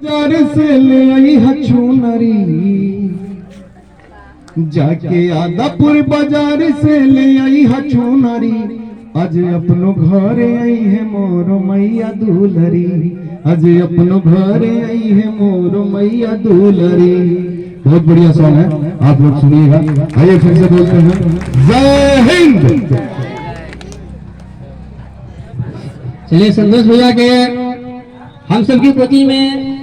बाजार से ले आई हचूनरी, जाके आदापुर बाजार से ले आई हचूनरी, आज अपनो घर आई है मोर मैया दूलरी, आज अपनो घर आई है मोर मैया दूलरी। बहुत बढ़िया सॉन्ग है, आप लोग सुनिएगा। आइए फिर से बोलते हैं जय हिंद। चलिए संतोष भैया के हम सबकी कोचिंग में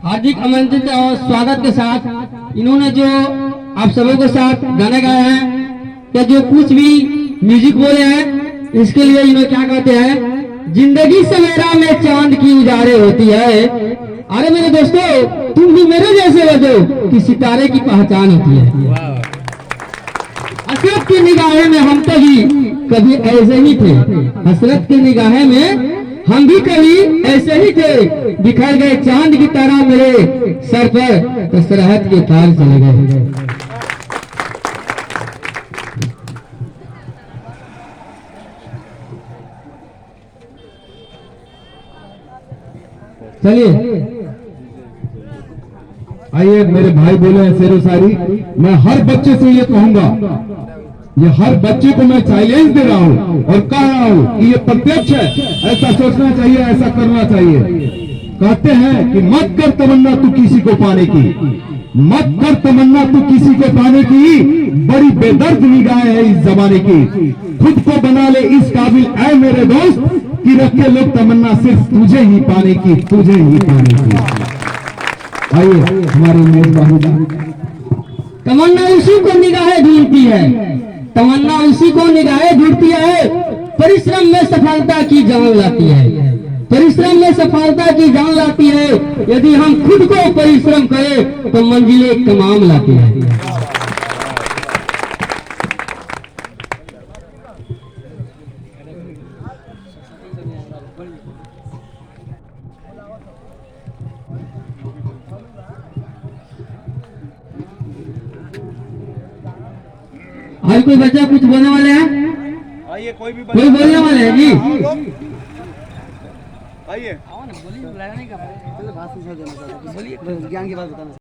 हार्दिक आमंत्रित और स्वागत के साथ इन्होंने जो आप सबों के साथ गाने गाए हैं या जो कुछ भी म्यूजिक बोले हैं, इसके लिए इन्होंने क्या कहते हैं, जिंदगी सवेरा में चांद की उजारे होती है। अरे मेरे दोस्तों, तुम भी मेरे जैसे बजो कि सितारे की पहचान होती है। हसरत की निगाहें में हम तो ही कभी ऐसे ही थे, हसरत की निगाहें में हम भी कभी ऐसे ही थे, बिखर गए चांद की तरह मेरे सर पर तो सरहद के तार चले गए। चलिए आइए, मेरे भाई बोले हैं शेरो शायरी, मैं हर बच्चे से ये कहूंगा, ये हर बच्चे को मैं चैलेंज दे रहा हूं और कह रहा हूं कि ये प्रत्यक्ष है, ऐसा सोचना चाहिए, ऐसा करना चाहिए। कहते हैं कि मत कर तमन्ना तू किसी को पाने की, मत कर तमन्ना तू किसी को पाने की, बड़ी बेदर्द निगाहें है इस जमाने की, खुद को बना ले इस काबिल ऐ मेरे दोस्त कि रखे लोग तमन्ना सिर्फ तुझे ही पाने की, तुझे ही पाने की। आइए हमारे उमेश बाबू जी। तमन्ना उसी को निगाहें ढूंढती है, तमन्ना उसी को निगाहें ढूंढती है, परिश्रम में सफलता की जान लाती है, परिश्रम में सफलता की जान लाती है। यदि हम खुद को परिश्रम करें तो मंजिलें तमाम लाती है। आज कोई बच्चा कुछ बोलने वाले हैं? आइए, कोई बोलने वाले हैं जी? आइए, बोलिए, ज्ञान की बात बताना।